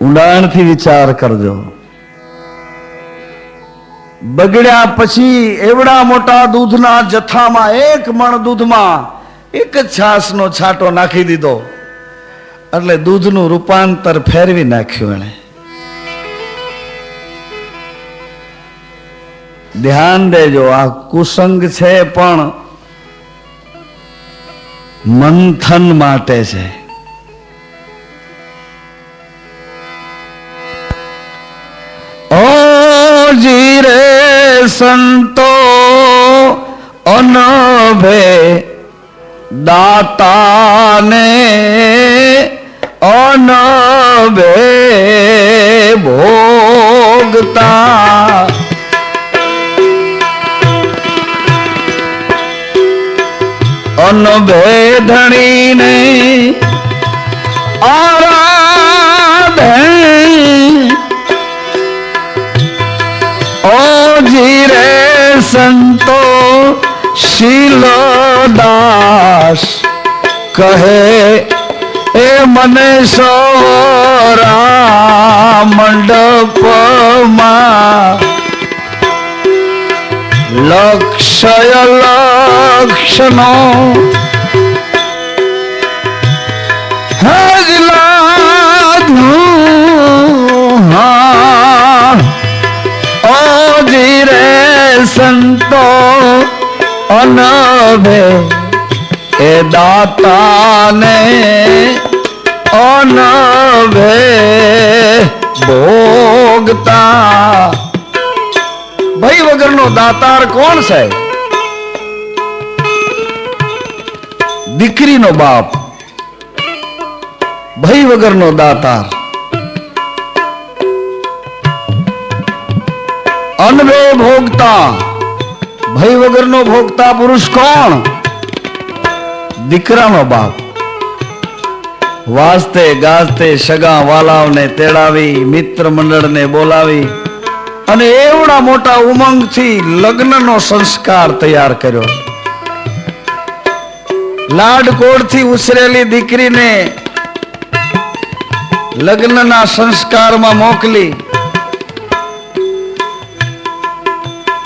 ઊંડાણથી વિચાર કરજો. બગડ્યા પછી એવડા મોટા દૂધના જથ્થામાં એક મણ દૂધમાં એક જ છાસનો છાંટો નાખી દીધો એટલે દૂધનું રૂપાંતર ફેરવી નાખ્યું એને. ધ્યાન દેજો, આ કુસંગ છે પણ મંથન માટે છે. ઓ જીરે સંતો અનભે દાતાને અનભે ભોગતા. અનભે ધણીને આરાધે ઓ જીરે સંતો શીલદાસ કહે એ મને સોરા મંડપમાં લક્ષય લક્ષનો હજલાધું ઓ જીરે સંતો અનભે એ દાતાને અનભે ભોગતા. ભય વગરનો દાતાર કોણ છે? દીકરીનો બાપ ભય વગરનો દાતાર. અનભે ભોગતા, ભય વગરનો ભોગતા પુરુષ કોણ? દીકરાનો બાપ. વાસ્તે ગાજતે સગા વાલાઓને તેડાવી, મિત્ર મંડળને બોલાવી અને એવડા મોટા ઉમંગથી લગ્નનો સંસ્કાર તૈયાર કર્યો. લાડકોડથી ઉછરેલી દીકરીને લગ્નના સંસ્કારમાં મોકલી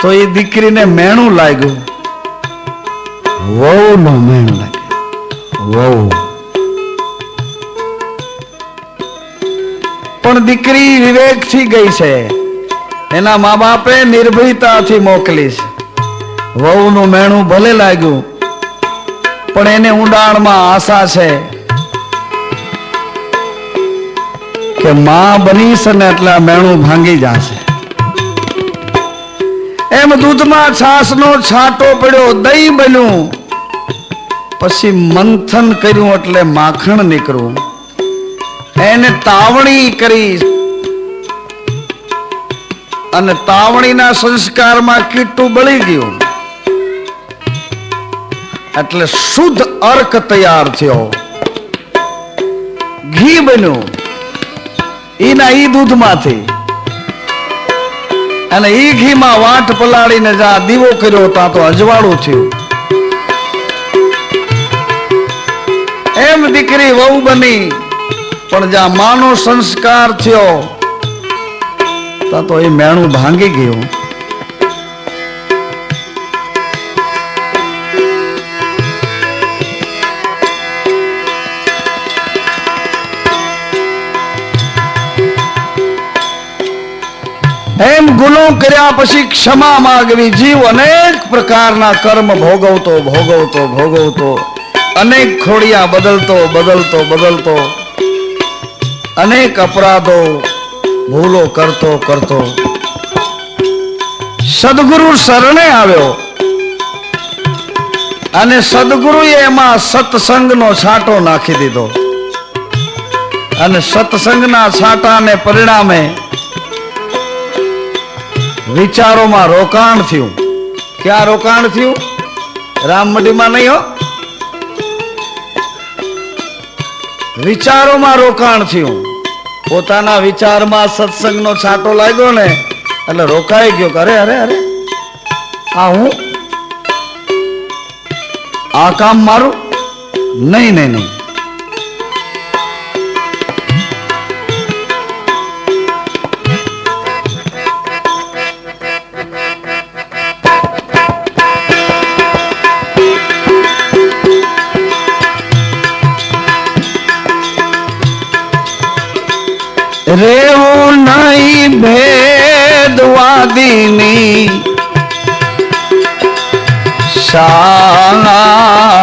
તો એ દીકરીને મેણું લાગ્યું. વહુનો મેણું લાગ્યું. વહુ પણ દીકરી વિવેકથી ગઈ છે. એના મા બાપે નિર્ભયતાથી મોકલી છે. વહુનું મેણું ભલે લાગ્યું પણ એને ઊંડાણમાં આશા છે કે માં બનીશ ને એટલે મેણું ભાંગી જશે. એમ દૂધમાં છાસનો છાંટો પડ્યો, દહીં બન્યું, પછી મંથન કર્યું એટલે માખણ નીકળ્યું. એને તાવણી કરી અને તાવણીના સંસ્કારમાં કીટું બળી ગયું એટલે શુદ્ધ અર્ક તૈયાર થયો. ઘી બન્યું ઈના ઈ દૂધમાંથી અને ઈ ઘીમાં વાટ પલાળીને જ્યાં દીવો કર્યો ત્યાં તો અજવાળું થયું. એમ દીકરી વહુ બની પણ જ્યાં માનો સંસ્કાર થયો તો એ મેણું ભાંગી ગયું. એમ ગુનો કર્યા પછી ક્ષમા માંગવી. જીવ અનેક પ્રકારના કર્મ ભોગવતો ભોગવતો ભોગવતો અનેક ખોડિયા બદલતો બદલતો બદલતો અનેક અપરાધો ભૂલો કરતો કરતો સદગુરુ શરણે આવ્યો અને સદગુરુએ એમાં સત્સંગનો છાંટો નાખી દીધો અને સત્સંગના છાંટાને પરિણામે વિચારોમાં રોકાણ થયું. ક્યાં રોકાણ થયું? રામમઢીમાં નહીં હો, વિચારોમાં રોકાણ થયું. પોતાના વિચારમાં સત્સંગનો છાંટો લાગ્યો ને એટલે રોકાઈ ગયો. અરે અરે અરે આ હું આ કામ મારું નહીં નહીં નહીં. રેવું નહીં ભેદવાદીની શાળા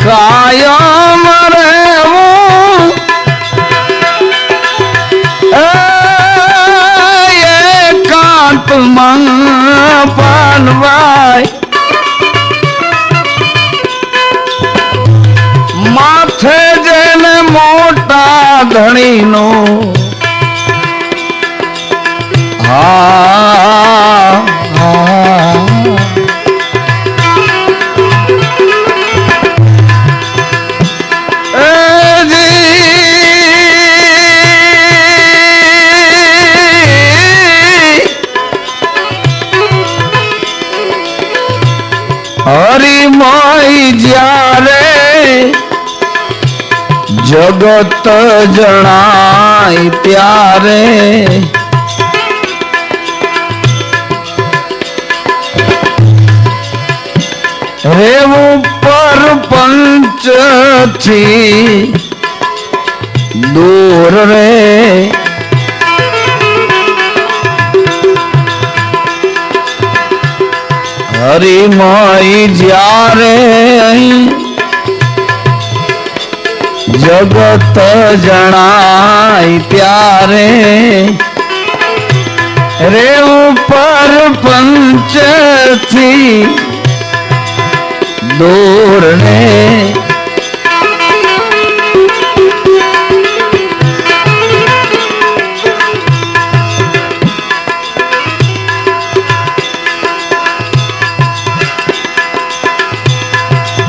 કાયમ રેવું એકાંતમાં પાનવાય માથે જેને મોટા ધણીનો હરિમય જ્યારે જગત જણાય ત્યારે રેવું પરપંચ થી દૂર રે હરિમય જ્યારે જગત જણાય ત્યારે રેવું પરપંચ થી દૂર રે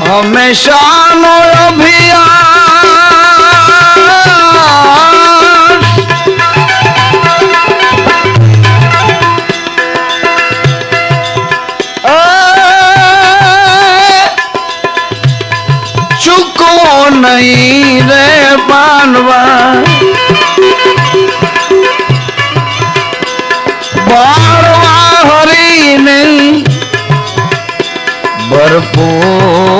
હંમેશાનો અભિયાન ચૂકો નહીં રે પાનવા બાળવા હરીને ભરપૂર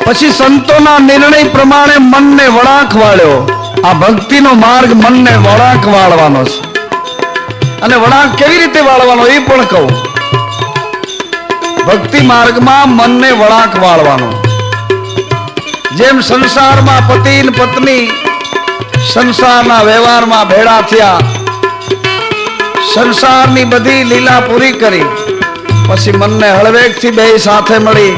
પછી સંતોના નિર્ણય પ્રમાણે મનને વળાંક વાળ્યો. આ ભક્તિનો માર્ગ મનને વળાંક વાળવાનો છે. અને વળાંક કેવી રીતે વાળવાનો એ પણ કહું. ભક્તિ માર્ગમાં મનને વળાંક વાળવાનો. જેમ સંસારમાં પતિ અને પત્ની સંસારના વ્યવહારમાં ભેળા થયા, સંસારની બધી લીલા પૂરી કરી, પછી મનને હળવેકથી બે સાથે મળી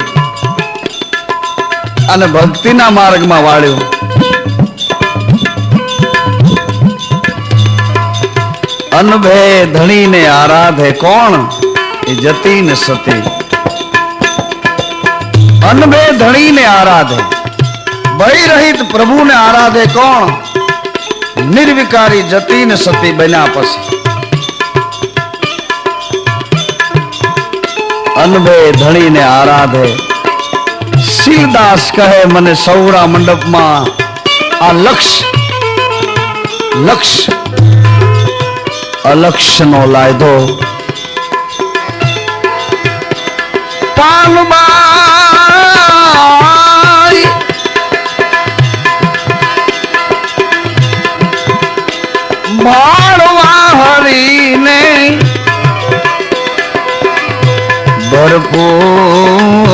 અને ભક્તિના માર્ગમાં વાળ્યું. અનભે ધણીને આરાધે કોણ? એ જતી ને સતી. અનભે ધણીને આરાધે, ભય રહિત પ્રભુને આરાધે કોણ? નિર્વિકારી જતી ને સતી બન્યા પછી. અનભે ધણીને આરાધે. શિવદાસ કહે મને સૌરા મંડપમાં આ લક્ષ અલક્ષ નો લાયદો. પાનબાઈ માળવા હરીને ભરપૂર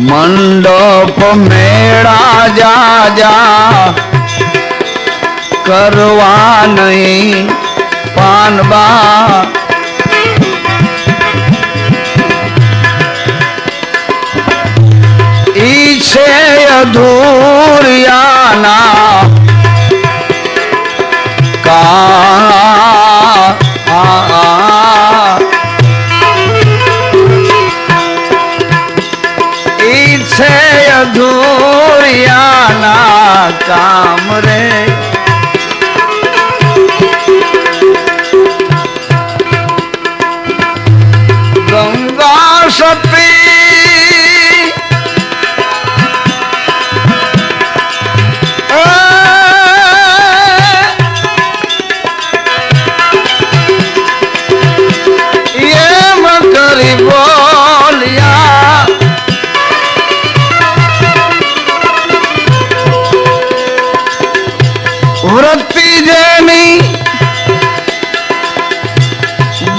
મંડપ મેળા જા કરવા નહીં પાનબા. ઈ છે અધૂરિયાના કા ઈ છે અધૂરિયાના કામ રે. ગંગા સતી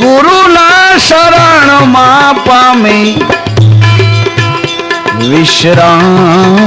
ગુરુના શરણમાં પામી વિશ્રામ.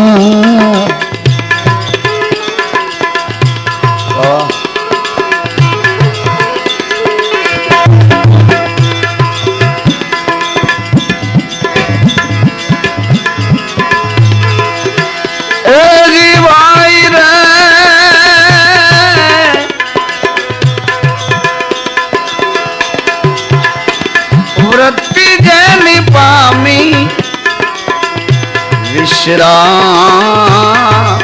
વિશ્રામ.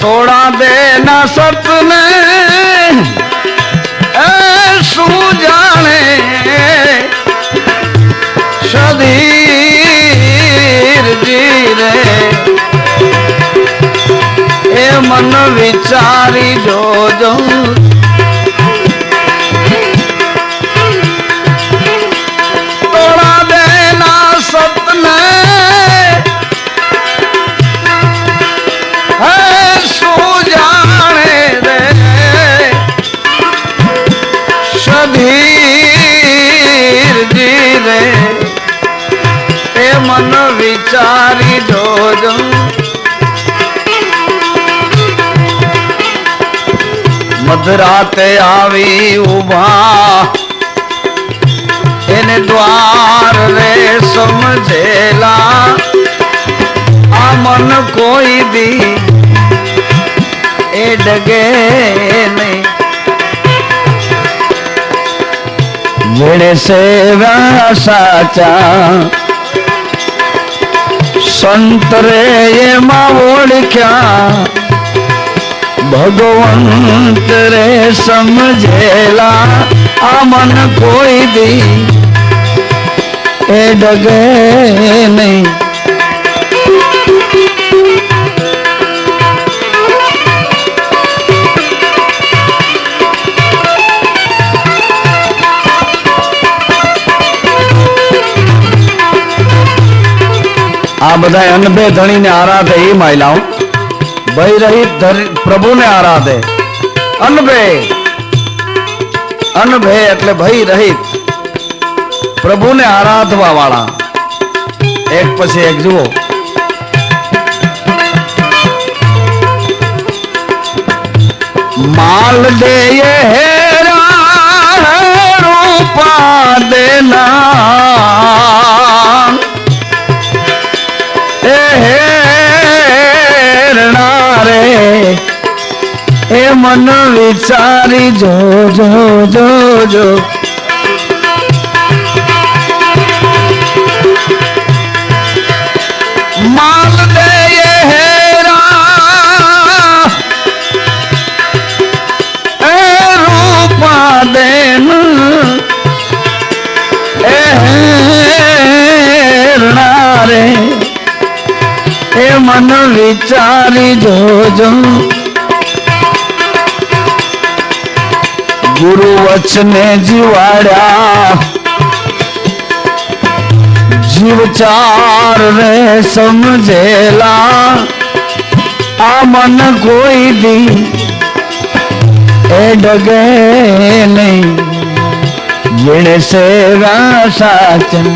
થોડા દેના સતને શું જાણે સધીરજી રે એ મન વિચારી જોજો. તોડા દેના સતને હે શું જાણે રે સધીરજી રે એ મન વિચારી જોજો. મધરાતે આવી ઉભા એને દ્વાર રે સમજેલા આ મન કોઈ દી એ ડગે નહીં. મેળે સેવા સાચા સંત રે એમાં ઓળખ્યા ભગવંત રે સમજેલા આ મન કોઈ દી એ ડગે નહીં. આ બધા અનભે ધણીને આરાધે એ માયલાઓ ભય રહિત પ્રભુને આરાધે. અનભે અનભે એટલે ભય રહિત પ્રભુને આરાધવા વાળા. એક પછી એક જુઓ. માલ દે હેરા રૂપા દેના એ મન વિચારી જોજો જોજો. માલ દે હેરા એ રૂપા દેન એ હેરણા રે એ મન વિચારી જોજો. ગુરુ વચને જીવાડ્યા જીવ ચાર રે સમજેલા આ મન કોઈ દી એ ડગે નહીં. જેણે સેવા સાચા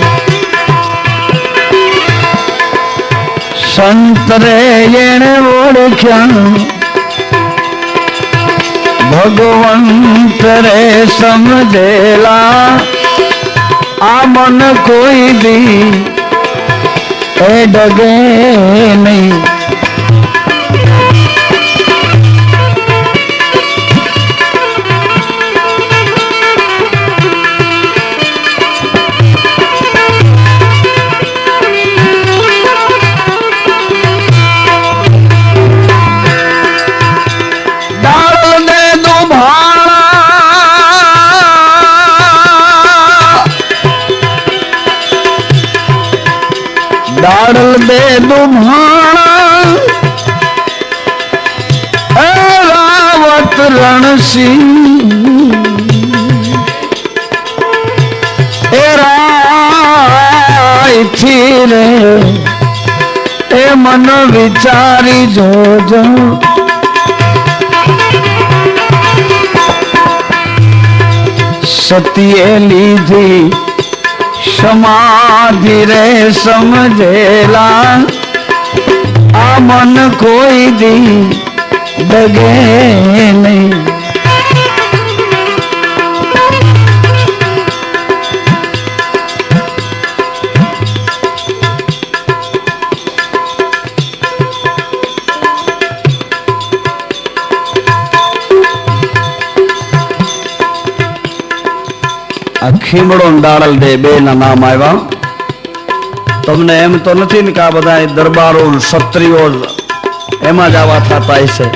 સંત રે એને ઓળખ્યા ભગવંત રે સમજેલા આ મન કોઈ દી એ ડગે નહીં. ડાળલ દે દુભાણા રાવત રણસિંહ એ રામ એ મન વિચારી જોજો સતીએ લીધી સમાધિ રે સમજેલા આ મન કોઈ દી ડગે નહીં આ ખીમડો ડાળલ દે બે ના નામ આવ્યા તમને એમ તો નથી ને કે આ બધા દરબારો ક્ષત્રિયો એમાં જ આવા થતા છે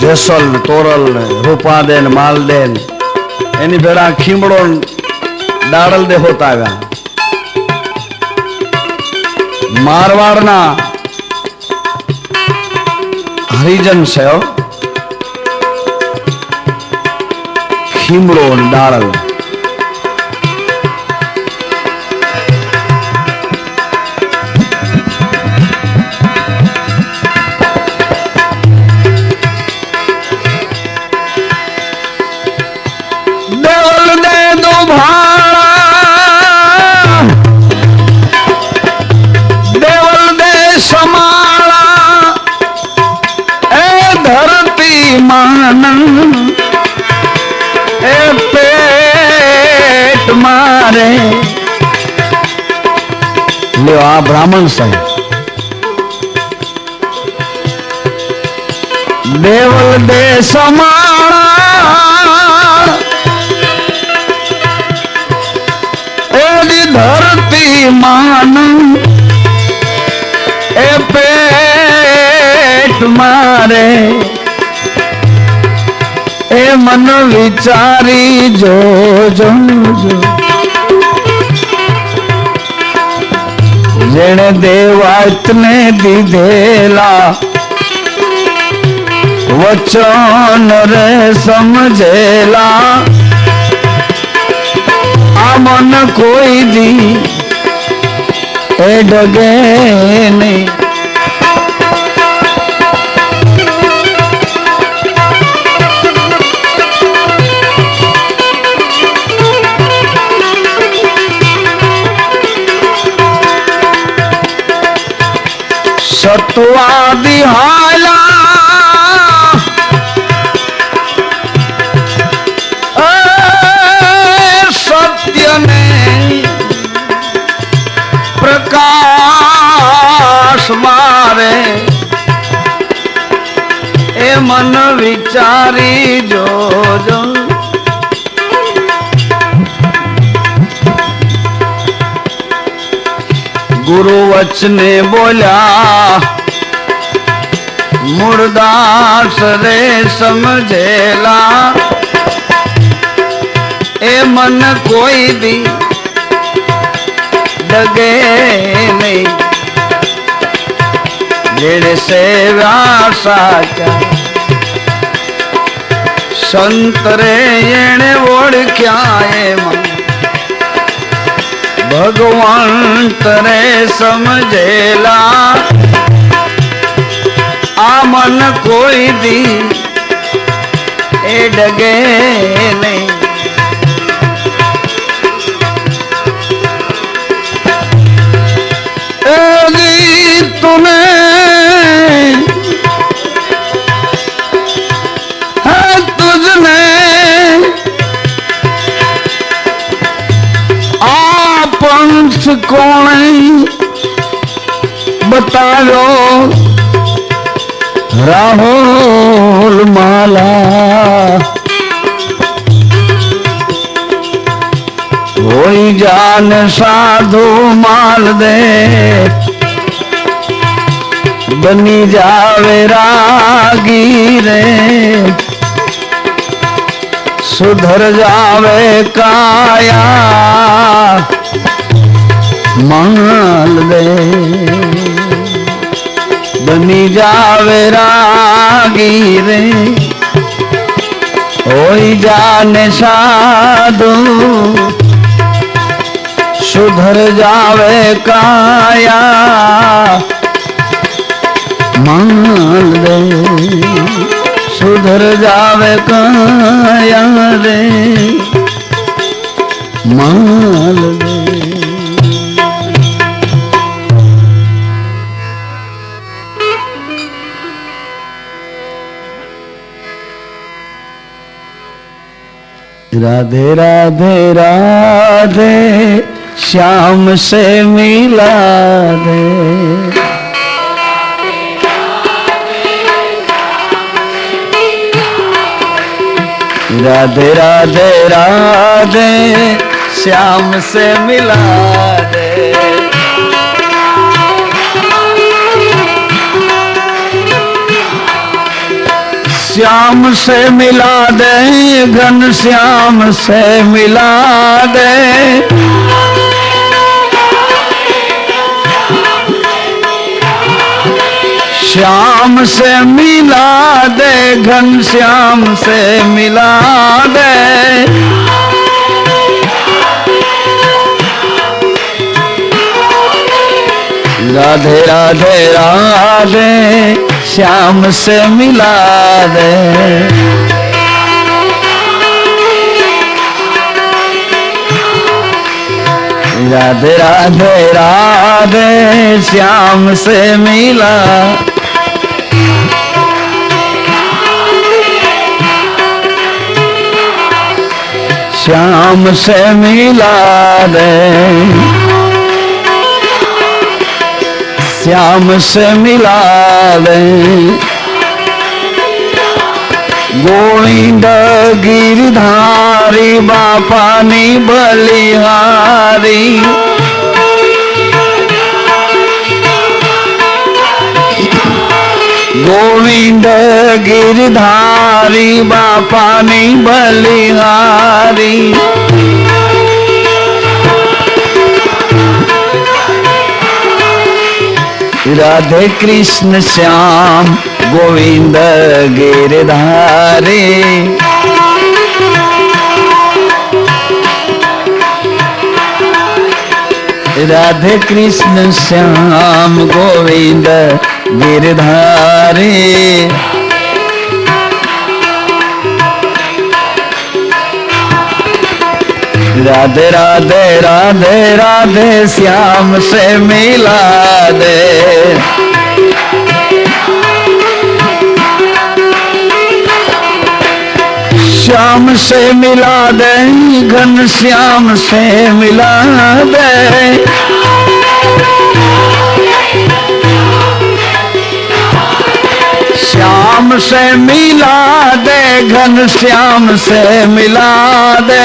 જેસલ તોરલ રૂપાદે માલદે એની ભેળા ખીમડો ડાળલ દે હોતા આવ્યા મારવાડના હરિજન છે ખીમડો ડાળલ દેવલ દે દુભાળા દેવલ દે સમાળા એ ધરતી માનન એ પેટ મારે લ્યો આ બ્રાહ્મણ સાહેબ દેવલ દે સમાળા એની ધરતી માન એ પેટ મારે એ મન વિચારી જોજો જેણે દેવાતને દીધેલા વચન રે સમજેલા આ મન કોઈ દી એ ડગે નહીં સત્વાદી હાલા સત્યને પ્રકાશ મારે એ મન વિચારી જોજો ગુરુ વચને બોલ્યા મૂળદાસ રે સમજેલા એ મન કોઈ દી ડગે નહીં જેણે સેવ્યા સાચા સંત રે એણે ઓળખ્યા એમાં ભગવાન તરે સમજેલા આ મન કોઈ દી એ ડગે નહીં એ તુને હે તુજને પંચ કોણે બતાવ્યો રાહુલ માલા હોય જાન સાધુ માલ દે બની જાવે રાગી રે સુધર જાવે કાયા માલ દે બની જાવે રાગી રે હોય જાને સાધુ सुधर जावे काया मान रे, सुधर जावे काया रे मान रे। राधे राधे राधे श्याम से मिला दे, राधे राधे राधे श्याम से मिला दे, श्याम से मिला दे, घन श्याम से मिला दे, श्याम से मिला दे, घन श्याम से मिला दे, राधे राधे राधे श्याम से मिला दे, राधे राधे राधे श्याम से मिला, श्याम से मिला दे, श्याम से मिला दे, गोविंद गिरधारी बापानी बलिहारी, गोविंद गिरधारी बापानी बलिहारी, राधे कृष्ण श्याम गोविंद गिरधारी, राधे कृष्ण श्याम गोविंद गिरधारी, राधे राधे राधे राधे श्याम से मिला दे, श्याम से मिला दे, घन श्याम से मिला दे, श्याम से मिला दे, घन श्याम से मिला दे,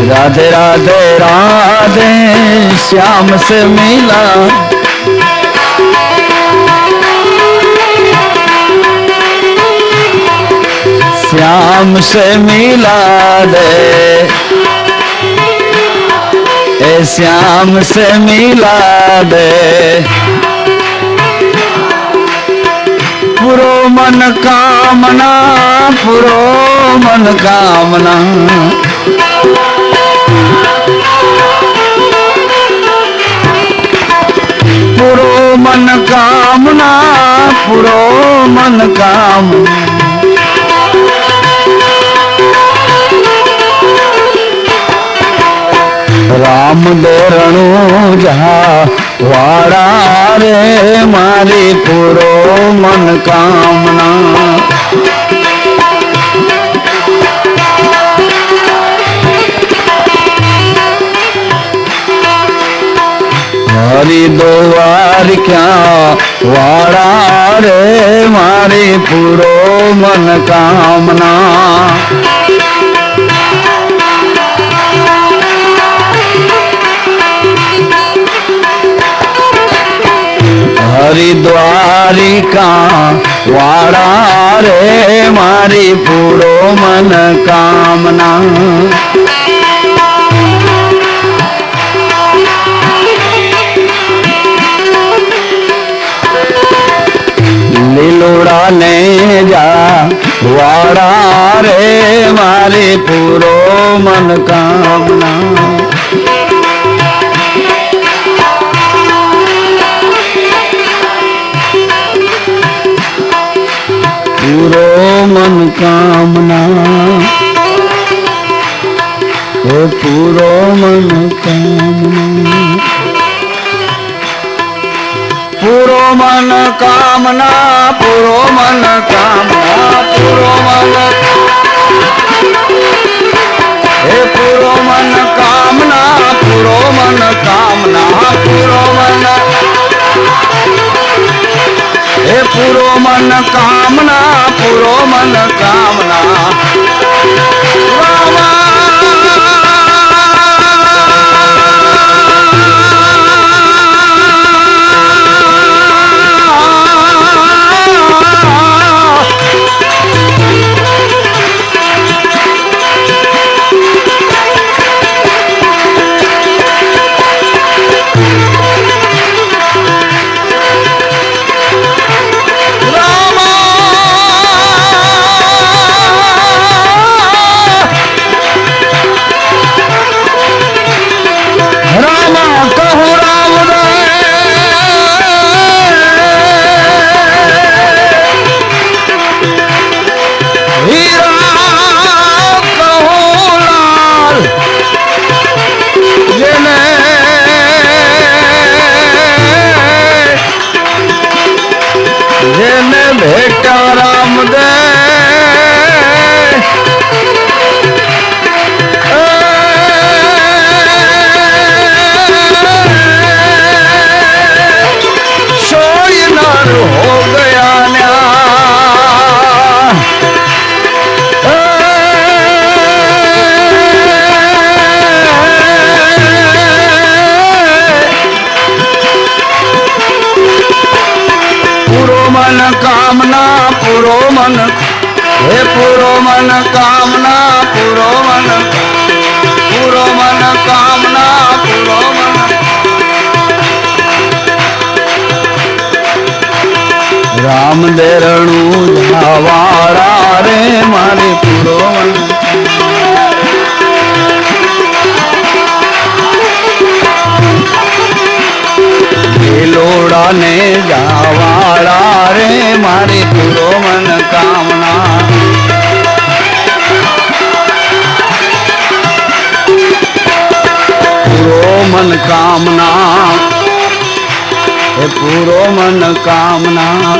राधे राधे राधे श्याम से मिला, श्याम से मिला दे, ए श्याम से मिला दे, पुरो मन कामना, पुरो मन कामना, पुरो मन कामना, पुरो मन कामना, राम दोरणु जहा वाड़ा रे मारी पुरो मन कामना, हरिद्वार क्या वाड़ा रे मारी पुरो मन कामना, हरिद्वारिका वाड़ा रे मारी पूरो मन कामना, लीलोड़ा ने जा वाड़ा રે મારી પૂરો મન કામના. પૂરો મન કામના, હે પૂરો મન કામના. પૂરો મન કામના, પૂરો મન કામના, પૂરો મન, હે પૂરો મન કામના, પૂરો મન કામના, પૂરો મન, હે પૂરો મન કામના, પૂરો મન કામના. ભેટા રામદે સોય નર હો ગયા ન્યા. પૂરો મન કામના, પૂરો મન, હે પૂરો મન કામના, પૂરો મન, પૂરો મન કામના, પૂરો મન. રામ દેરણું જાવાળા રે મારે પૂરો મન. લોડા ને જાવાળા રે મારી પૂરો મન કામના. પૂરો મન કામના, હે પૂરો મન કામના,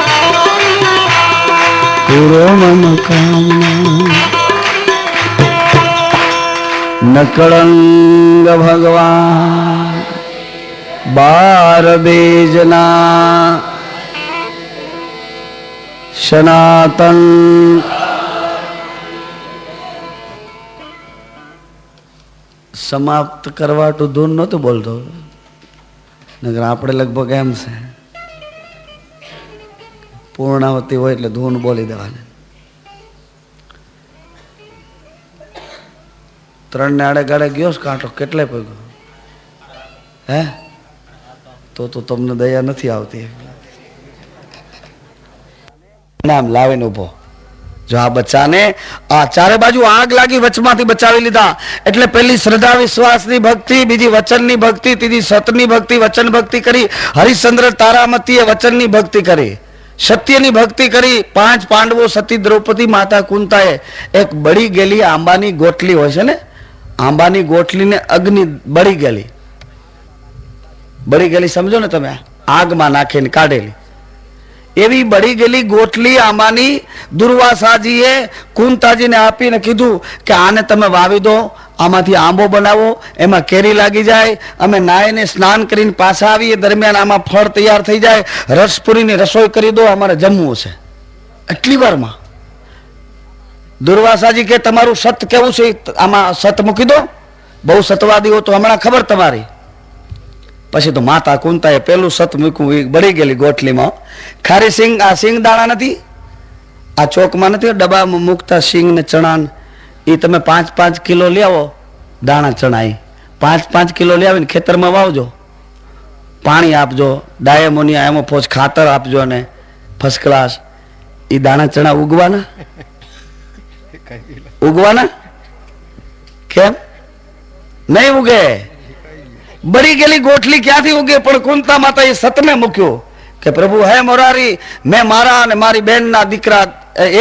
પૂરો મન કામના. નકળંગ ભગવાન બાર બેજના સનાતન. સમાપ્ત કરવા તો ધૂન નહોતું બોલતો, નગર આપણે લગભગ એમ છે પૂર્ણાવતી હોય એટલે ધૂન બોલી દેવાની. 3 ને આડે ગાડે ગયો કાંટો કેટલે પગ્યો હે? તો તમને દયા નથી આવતી. નામ લાવીને ઉભો જો આ બચ્ચાને આ ચારે બાજુ આગ લાગી, વચમાંથી બચાવી લીધા. એટલે પેલી શ્રદ્ધા વિશ્વાસની ભક્તિ, બીજી વચનની ભક્તિ, ત્રીજી સતની ભક્તિ, વચન ભક્તિ કરી. હરિશ્ચંદ્ર તારામતીએ વચનની ભક્તિ કરી, સત્યની ભક્તિ કરી. 5 પાંડવો, સતી દ્રૌપદી, માતા કુંતાએ એક બળી ગયેલી આંબાની ગોટલી હોય છે ને, આંબાની ગોટલીને અગ્નિ બળી ગયેલી, બળી ગયેલી સમજો ને તમે, આગમાં નાખીને કાઢેલી એવી બળી ગયેલી ગોટલી આંબાની દુર્વાસાજીએ કુંતાજીને આપીને કીધું કે આને તમે વાવી દો, આમાંથી આંબો બનાવો, એમાં કેરી લાગી જાય, અમે નાઈને સ્નાન કરીને પાછા આવીએ દરમિયાન આમાં ફળ તૈયાર થઈ જાય, રસપુરીની રસોઈ કરી દો, અમારે જમવું છે. એટલી વારમાં દુર્વાસાજી કે તમારું સત કેવું છે, આમાં સત મૂકી દો, બહુ સતવાદી હો તો હમણાં ખબર તમારી. પછી તો માતા કુંતાએ પેલું સત મૂક્યું બળી ગયેલી ગોટલીમાં. ખારી સિંગ, આ સિંગ દાણા નથી, આ ચોકમાં નથી ડબ્બામાં મૂકતા સિંગ ને ચણા, એ તમે 5-5 કિલો લઈ આવો દાણા ચણા, 5-5 કિલો લઈ આવીને ખેતરમાં વાવજો, પાણી આપજો, ડાયમોનિયા એમોફોસ ખાતર આપજો ને ફર્સ્ટ ક્લાસ. એ દાણા ચણા ઉગવાના ઉગવાના કેમ નહીં ઉગે? બળી ગયેલી ગોઠલી ક્યાંથી ઉગે? પણ કુંતા માતા એ સતને મૂક્યો કે પ્રભુ હે મોરારી, મેં મારા અને મારી બેનના દીકરા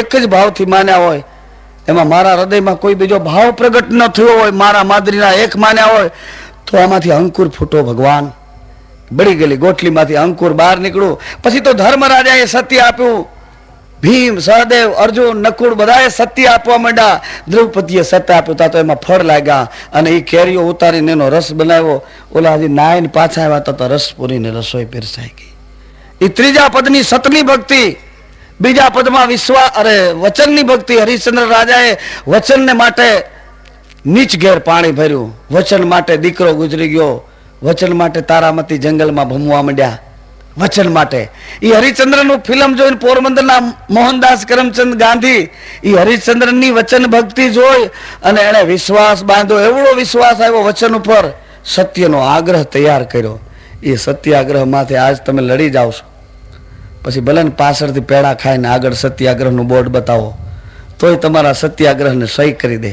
એક જ ભાવથી માન્યા હોય, એમાં મારા હૃદયમાં કોઈ બીજો ભાવ પ્રગટ ન થયો હોય, મારા માદરીના એક માન્યા હોય, તો આમાંથી અંકુર ફૂટો ભગવાન. બળી ગયેલી ગોઠલીમાંથી અંકુર બહાર નીકળ્યું. પછી તો ધર્મરાજાએ સત્ય આપ્યું. ભીમ, સહદેવ, અર્જુન, નકુળ બધાએ સત્ય આપવા માંડ્યા. દ્રૌપદીએ સત્ય આપ્યું તા તો એમાં ફળ લાગ્યા અને એ કેરીઓ ઉતારીને એનો રસ બનાવ્યો. ઓલા હજી નાયને પાછા આવ્યા તો રસ પૂરીને રસોઈ પીરસાઈ ગઈ. એ ત્રીજા પદની સતની ભક્તિ. બીજા પદમાં વચનની ભક્તિ. હરિશ્ચંદ્ર રાજાએ વચનને માટે નીચ ઘેર પાણી ભર્યું. વચન માટે દીકરો ગુજરી ગયો. વચન માટે તારામતી જંગલમાં ભમવા માંડ્યા. વચન માટે એ હરિશ્ચંદ્રનું ફિલ્મ જોઈને પોરબંદરના મોહનદાસ કરમચંદ ગાંધી એ હરિશ્ચંદ્રની વચન ભક્તિ જોઈ અને એને વિશ્વાસ બાંધ્યો. એવડો વિશ્વાસ આવ્યો વચન ઉપર, સત્યનો આગ્રહ તૈયાર કર્યો. એ સત્યાગ્રહમાંથી આજ તમે લડી જાઓ છો. પછી ભલે ને પાછળથી પેડા ખાઈને આગળ સત્યાગ્રહનું બોર્ડ બતાવો તોય તમારા સત્યાગ્રહને સહી કરી દે.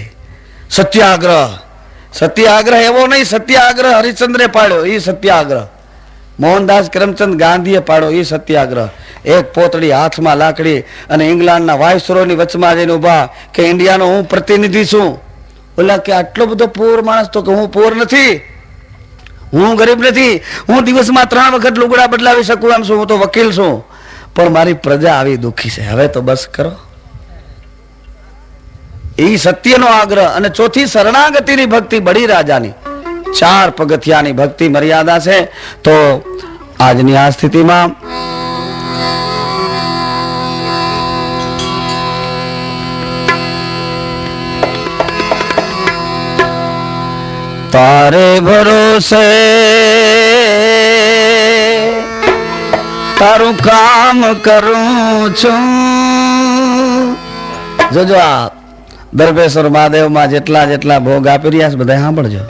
સત્યાગ્રહ એવો નહીં. સત્યાગ્રહ હરિશ્ચંદ્રે પાડ્યો એ સત્યાગ્રહ. મોહનદાસ કરમચંદ ગાંધીએ પાડ્યો એ સત્યાગ્રહ. એક પોતળી હાથમાં લાકડી અને ઇંગ્લેન્ડના વાઇસરોયની વચમાં જઈને ઉભા કે ઇન્ડિયાનો હું પ્રતિનિધિ છું. બોલા કે આટલો બધો પોર માણસ? તો કે હું પોર નથી, હું ગરીબ નથી, હું દિવસમાં 3 વખત લુગડા બદલાવી શકું એમ છું, હું તો વકીલ છું, પણ મારી પ્રજા આવી દુઃખી છે, હવે તો બસ કરો. એ સત્યનો આગ્રહ. અને ચોથી શરણાગતિની ભક્તિ, બળી રાજાની 4 પગથિયાની ભક્તિ મર્યાદા છે. તો આજની આ સ્થિતિમાં તારે ભરોસે તારું કામ કરું છું. જોજો આ દર્ભેશ્વર મહાદેવમાં જેટલા જેટલા ભોગ આપી રહ્યા છે બધા સાંભળજો.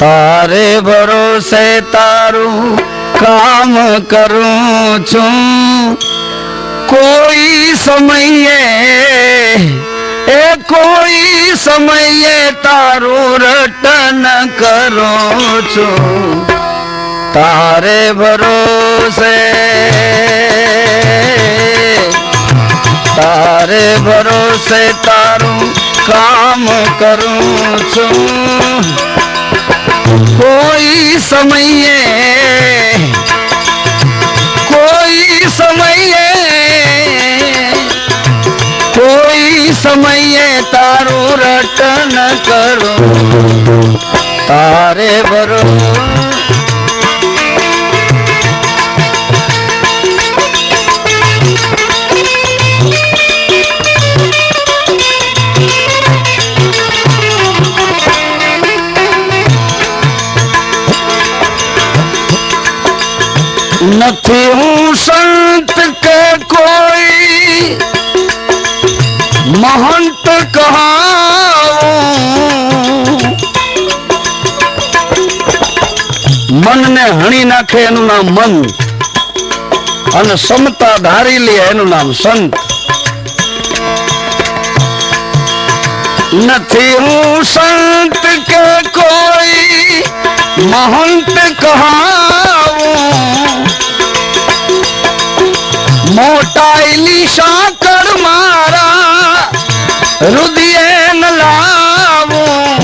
તારે ભરોસે તારું કામ કરું છું, કોઈ સમયે તારું રટન કરું છું. તારે ભરોસે તારું કામ કરું છું, કોઈ સમયે તારું રટન કરું. તારે ભરોસે નથી હું સંત કે કોઈ મહંત કહાવું. મનને હણી નાખે એનું નામ મન, અને સમતા ધારી લે એનું નામ સંત. નથી હું સંત કે કોઈ મહંત કહાવું, મોટાઈલી સાકર મારા હૃદયે ન લાવું.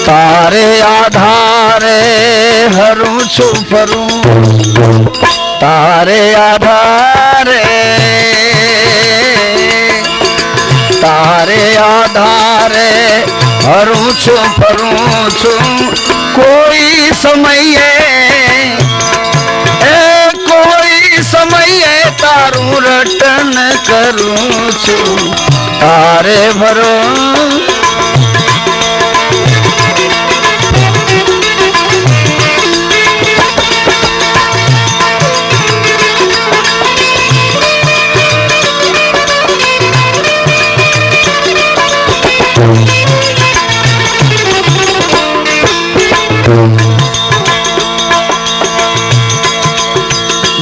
તારે આધારે હરું છું ફરું, તારે આધારે હરું છું ફરું છું. કોઈ સમયે તારું રટન કરું છું. તારે ભરોસે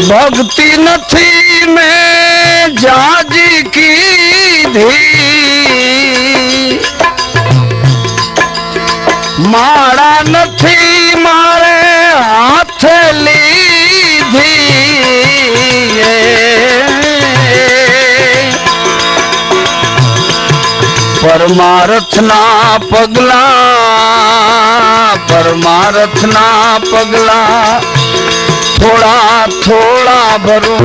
भक्ति नथी में जाजी की धी माड़ा नथी मारे हाथ लीधी परमारथना पगला परमारथना पगला थोड़ा थोड़ा भरो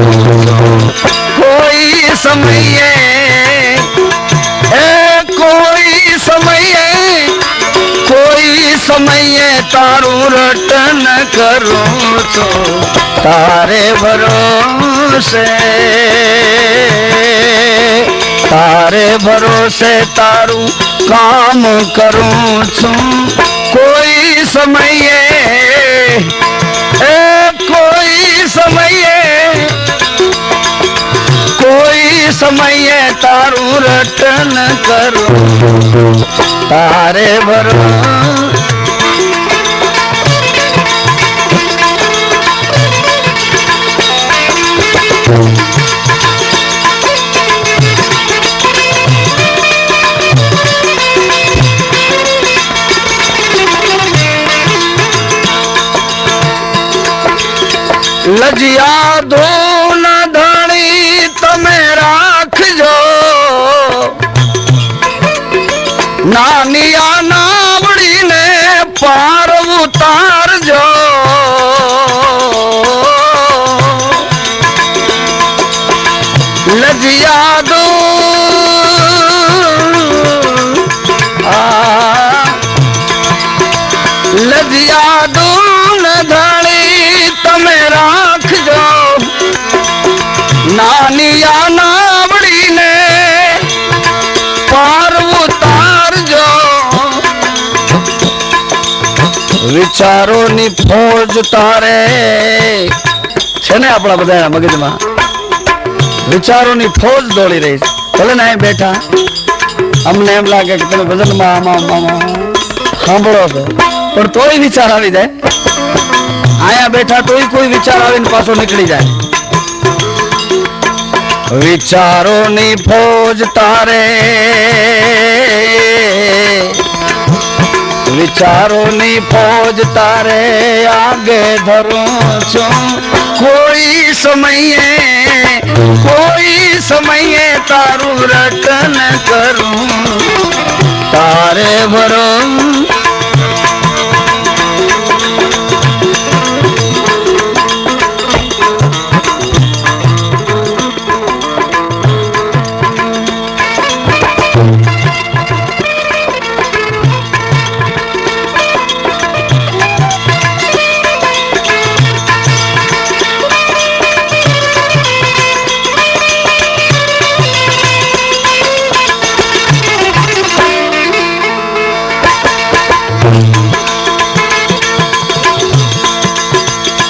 कोई समय कोई समय तारू रटन करूं तो तारे भरोसे तारू काम करूं छू कोई समय कोई समय तारू रटन करूं तारे भरोसे लजिया दो न धणी तमे राखजो नानिया नावड़ी ने पार उतारजो लजिया दो लजिया दो न धणी तमे राखजो नानिया नावड़ी ने पार उतारजो विचारोनी फौज तारे छे ने आपड़ा बधाना मगजमां विचारोनी फौज दौड़ी रही भले ना बैठा अमने एम लागे कि तमे भजन में आमा सांभळो छो पण तोय विचार आवी जाए आया बैठा तो ही कोई विचार आवीने पाछो निकली जाए विचारों नी फौज तारे विचारों नी फौज तारे आगे धरूं छू कोई समय तारू रटन करूं तारे भरोसे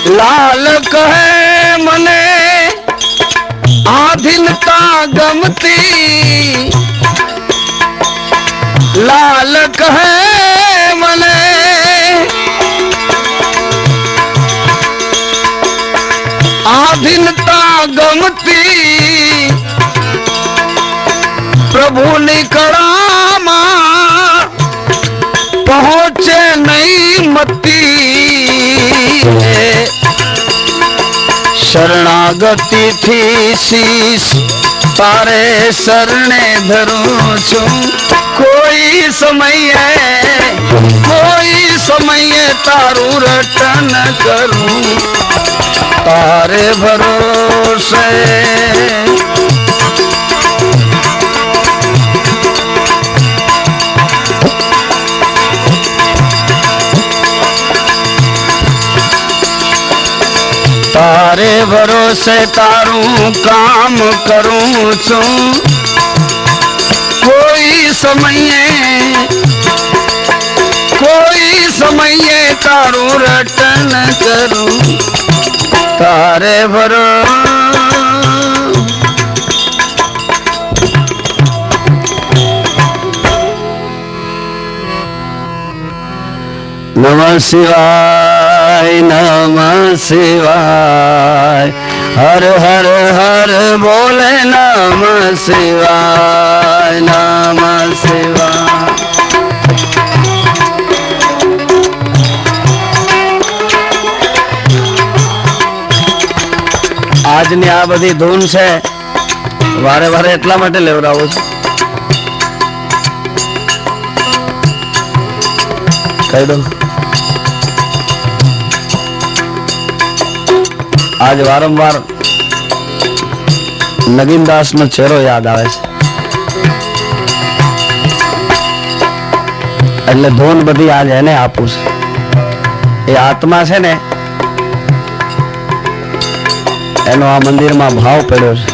लाल कहे मने आधीनता गमती लाल कहे मने आधीनता गमती प्रभु निकड़ा पहुंचे नहीं मती शरणागति थी शीश तारे शरणे धरूं छू कोई समय तारू रटन करूं तारे भरोसे तारे भरोसे तारू काम करूं छू कोई समय तारू रटन करूं तारे भरोसे नमः शिवाय नमः शिवाय हर हर हर बोले नमः शिवाय नमः शिवाय। આજની આ બધી ધૂન છે વારે વારે એટલા માટે લેવડાવું છું, કહી દઉં આજ વારંવાર નગીનદાસ નો ચહેરો યાદ આવે છે, એટલે ધૂન બધી આજ એને આપું છું. એ આત્મા છે ને એનો આ મંદિરમાં ભાવ પડ્યો છે,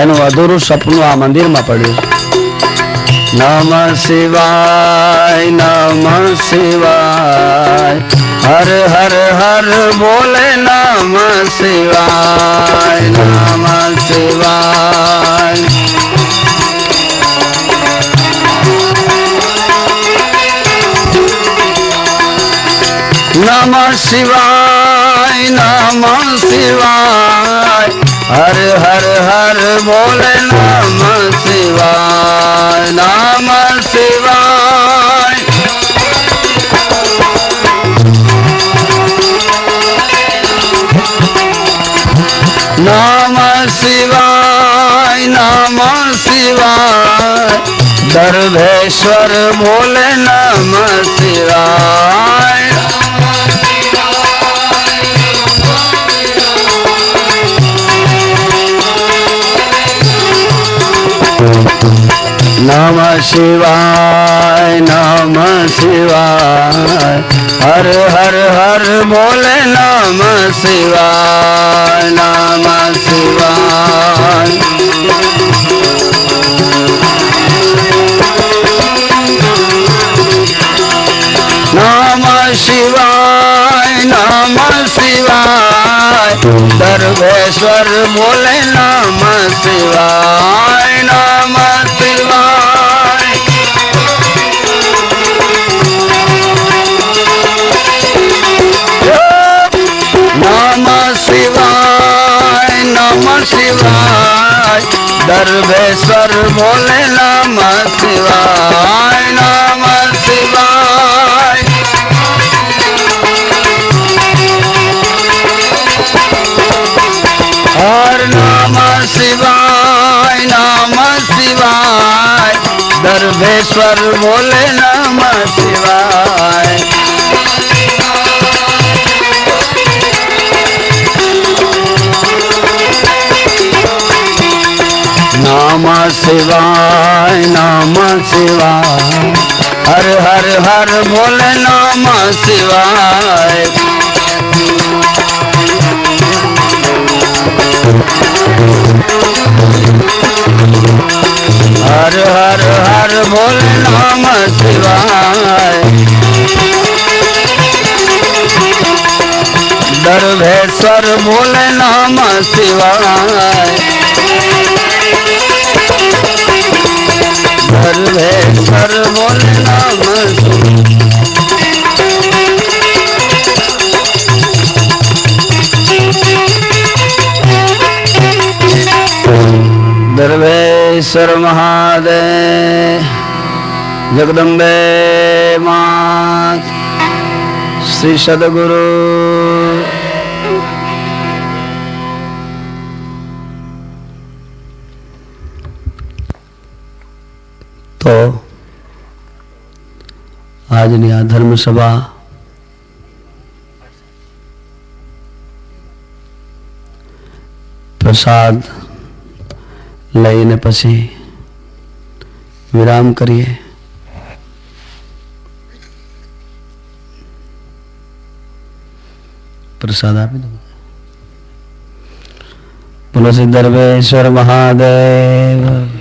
એનું અધૂરું સપનું આ મંદિરમાં પડ્યું છે. નમઃ શિવાય નમઃ શિવાય હર હર હર બોલે નમઃ શિવાય નમઃ શિવાય. નમઃ શિવાય નમઃ શિવાય હર હર હર બોલે નમઃ શિવાય નમઃ શિવાય. નમઃ શિવાય નમઃ શિવાય દર્ભેશ્વર બોલે નમઃ શિવાય. નમઃ શિવાય નમઃ શિવાય હર હર હર બોલે નમઃ શિવાય નમઃ શિવાય. નમઃ શિવાય નમઃ શિવાય દર્ભેશ્વર બોલે નમઃ શિવાય નમઃ શિવાય. નમઃ શિવાય નમઃ શિવાય દર્ભેશ્વર બોલે નમઃ શિવાય નમઃ શિવાય. હર નમઃ શિવાય નમઃ શિવાય દર્ભેશ્વર બોલે નમઃ શિવાય. નમઃ શિવાય નમઃ શિવાય હર હર હર બોલે નમઃ શિવાય. હર હર હર બોલે નમઃ શિવાય દર્ભેશ્વર બોલે નમઃ શિવાય. દર્ભેશ્વર બોલે નમઃ દર્ભેશ્વર મહાદેવ જગદંબે માત શ્રી સદગુરુ. તો આજની આ ધર્મ સભા પ્રસાદ લઈને પછી વિરામ કરીએ. પ્રસાદ આપી દો. બોલો શ્રી દર્ભેશ્વર મહાદેવ.